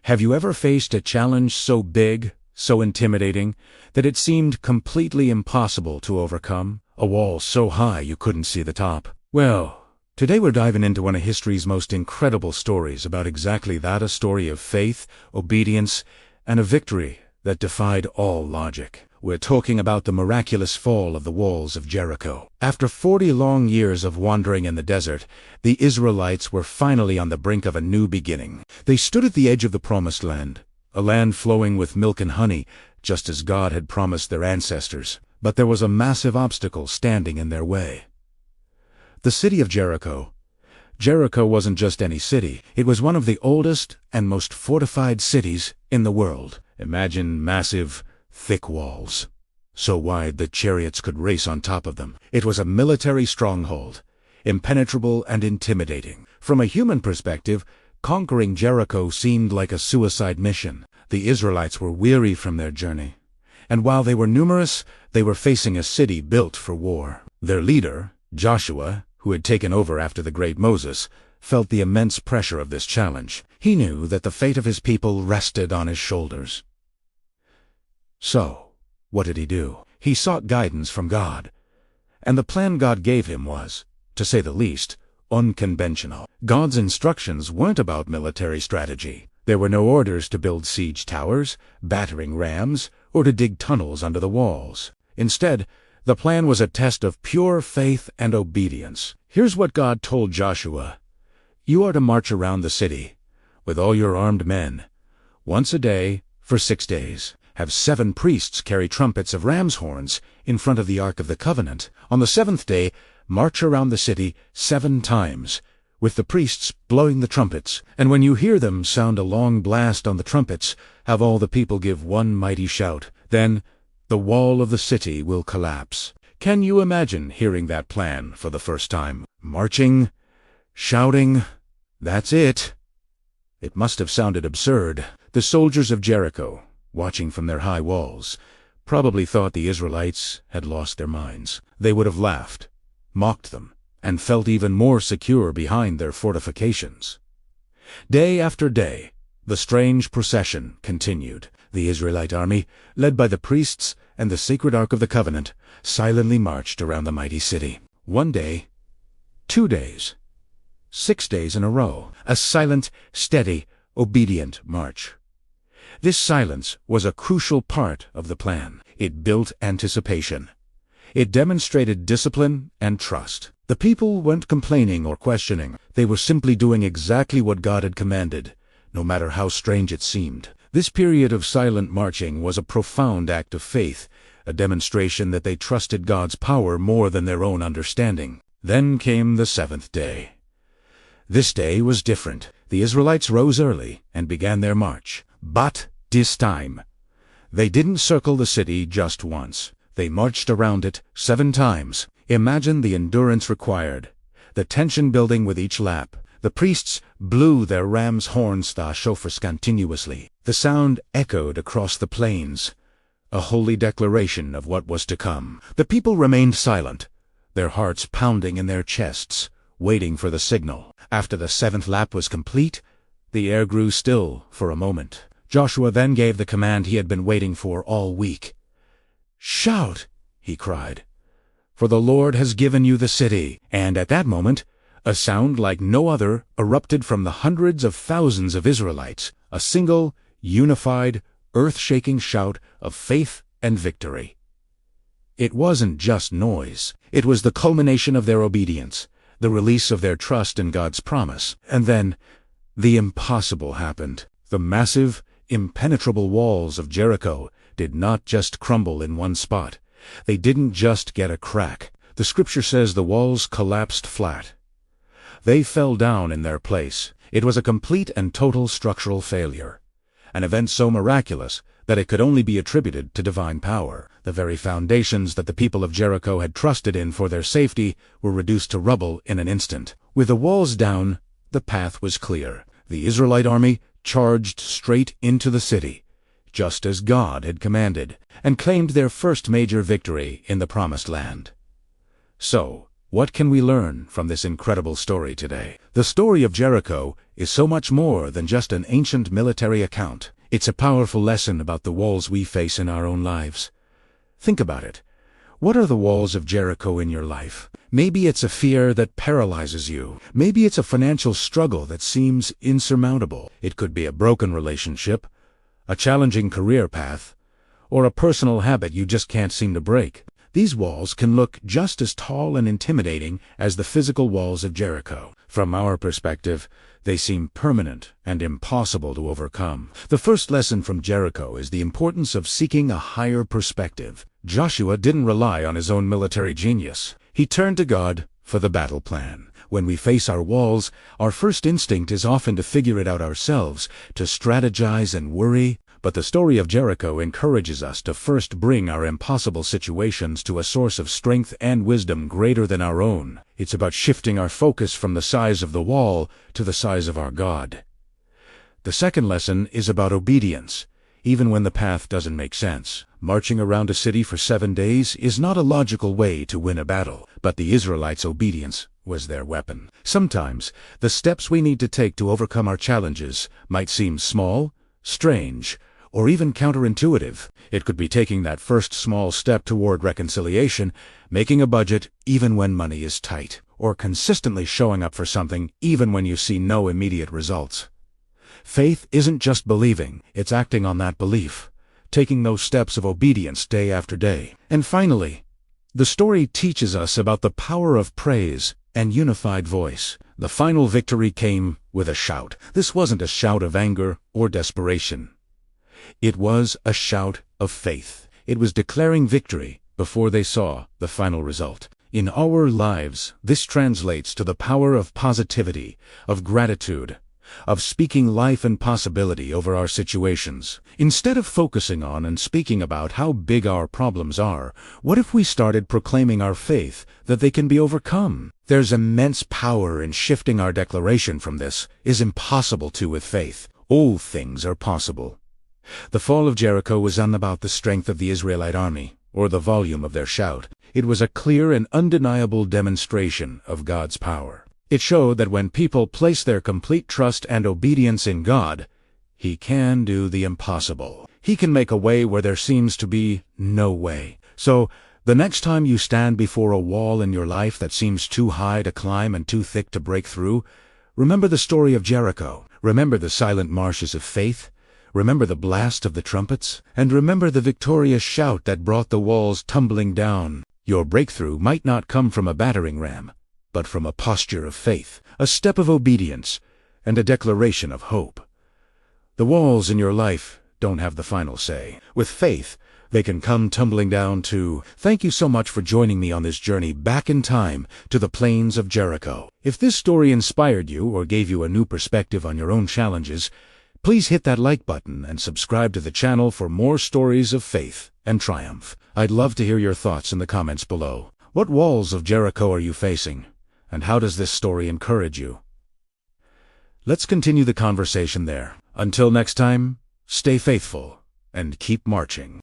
Have you ever faced a challenge so big, so intimidating, that it seemed completely impossible to overcome? A wall so high you couldn't see the top? Well, today we're diving into one of history's most incredible stories about exactly that, a story of faith, obedience, and a victory that defied all logic. We're talking about the miraculous fall of the walls of Jericho. After 40 long years of wandering in the desert, the Israelites were finally on the brink of a new beginning. They stood at the edge of the Promised Land, a land flowing with milk and honey, just as God had promised their ancestors. But there was a massive obstacle standing in their way. The city of Jericho. Jericho wasn't just any city. It was one of the oldest and most fortified cities in the world. Imagine massive, thick walls, so wide that chariots could race on top of them. It was a military stronghold, impenetrable and intimidating. From a human perspective, conquering Jericho seemed like a suicide mission. The Israelites were weary from their journey, and while they were numerous, they were facing a city built for war. Their leader, Joshua, who had taken over after the great Moses, felt the immense pressure of this challenge. He knew that the fate of his people rested on his shoulders. So, what did he do? He sought guidance from God. And the plan God gave him was, to say the least, unconventional. God's instructions weren't about military strategy. There were no orders to build siege towers, battering rams, or to dig tunnels under the walls. Instead, the plan was a test of pure faith and obedience. Here's what God told Joshua. You are to march around the city, with all your armed men, once a day for 6 days. Have 7 priests carry trumpets of ram's horns in front of the Ark of the Covenant. On the 7th day, march around the city 7 times, with the priests blowing the trumpets. And when you hear them sound a long blast on the trumpets, have all the people give one mighty shout. Then the wall of the city will collapse. Can you imagine hearing that plan for the first time? Marching, shouting, that's it. It must have sounded absurd. The soldiers of Jericho, watching from their high walls, probably thought the Israelites had lost their minds. They would have laughed, mocked them, and felt even more secure behind their fortifications. Day after day, the strange procession continued. The Israelite army, led by the priests and the sacred Ark of the Covenant, silently marched around the mighty city. 1 day, 2 days, 6 days in a row. A silent, steady, obedient march. This silence was a crucial part of the plan. It built anticipation. It demonstrated discipline and trust. The people weren't complaining or questioning. They were simply doing exactly what God had commanded, no matter how strange it seemed. This period of silent marching was a profound act of faith, a demonstration that they trusted God's power more than their own understanding. Then came the 7th day. This day was different. The Israelites rose early and began their march. But this time, they didn't circle the city just once. They marched around it 7 times. Imagine the endurance required, the tension building with each lap. The priests blew their ram's horns, the shofars, continuously. The sound echoed across the plains, a holy declaration of what was to come. The people remained silent, their hearts pounding in their chests, waiting for the signal. After the 7th lap was complete, the air grew still for a moment. Joshua then gave the command he had been waiting for all week. "Shout!" he cried, "for the Lord has given you the city." And at that moment, a sound like no other erupted from the hundreds of thousands of Israelites, a single, unified, earth-shaking shout of faith and victory. It wasn't just noise. It was the culmination of their obedience, the release of their trust in God's promise. And then, the impossible happened. The massive, impenetrable walls of Jericho did not just crumble in one spot. They didn't just get a crack. The scripture says the walls collapsed flat. They fell down in their place. It was a complete and total structural failure, an event so miraculous that it could only be attributed to divine power. The very foundations that the people of Jericho had trusted in for their safety were reduced to rubble in an instant. With the walls down, the path was clear. The Israelite army charged straight into the city, just as God had commanded, and claimed their first major victory in the Promised Land. So, What can we learn from this incredible story today? The story of Jericho is so much more than just an ancient military account. It's a powerful lesson about the walls we face in our own lives. Think about it. What are the walls of Jericho in your life? Maybe it's a fear that paralyzes you. Maybe it's a financial struggle that seems insurmountable. It could be a broken relationship, a challenging career path, or a personal habit you just can't seem to break. These walls can look just as tall and intimidating as the physical walls of Jericho. From our perspective, they seem permanent and impossible to overcome. The first lesson from Jericho is the importance of seeking a higher perspective. Joshua didn't rely on his own military genius. He turned to God for the battle plan. When we face our walls, our first instinct is often to figure it out ourselves, to strategize and worry. But the story of Jericho encourages us to first bring our impossible situations to a source of strength and wisdom greater than our own. It's about shifting our focus from the size of the wall to the size of our God. The second lesson is about obedience, even when the path doesn't make sense. Marching around a city for 7 days is not a logical way to win a battle, but the Israelites' obedience was their weapon. Sometimes, the steps we need to take to overcome our challenges might seem small, strange, or even counterintuitive. It could be taking that first small step toward reconciliation, making a budget even when money is tight, or consistently showing up for something even when you see no immediate results. Faith isn't just believing, it's acting on that belief, taking those steps of obedience day after day. And finally, the story teaches us about the power of praise and unified voice. The final victory came with a shout. This wasn't a shout of anger or desperation. It was a shout of faith. It was declaring victory before they saw the final result. In our lives, this translates to the power of positivity, of gratitude, of speaking life and possibility over our situations. Instead of focusing on and speaking about how big our problems are, what if we started proclaiming our faith that they can be overcome? There's immense power in shifting our declaration from "this is impossible" to "with faith, all things are possible." The fall of Jericho was not about the strength of the Israelite army or the volume of their shout. It was a clear and undeniable demonstration of God's power. It showed that when people place their complete trust and obedience in God, He can do the impossible. He can make a way where there seems to be no way. So, the next time you stand before a wall in your life that seems too high to climb and too thick to break through, remember the story of Jericho. Remember the silent marshes of faith. Remember the blast of the trumpets, and remember the victorious shout that brought the walls tumbling down. Your breakthrough might not come from a battering ram, but from a posture of faith, a step of obedience, and a declaration of hope. The walls in your life don't have the final say. With faith, they can come tumbling down too. Thank you so much for joining me on this journey back in time to the plains of Jericho. If this story inspired you or gave you a new perspective on your own challenges, please hit that like button and subscribe to the channel for more stories of faith and triumph. I'd love to hear your thoughts in the comments below. What walls of Jericho are you facing, and how does this story encourage you? Let's continue the conversation there. Until next time, stay faithful and keep marching.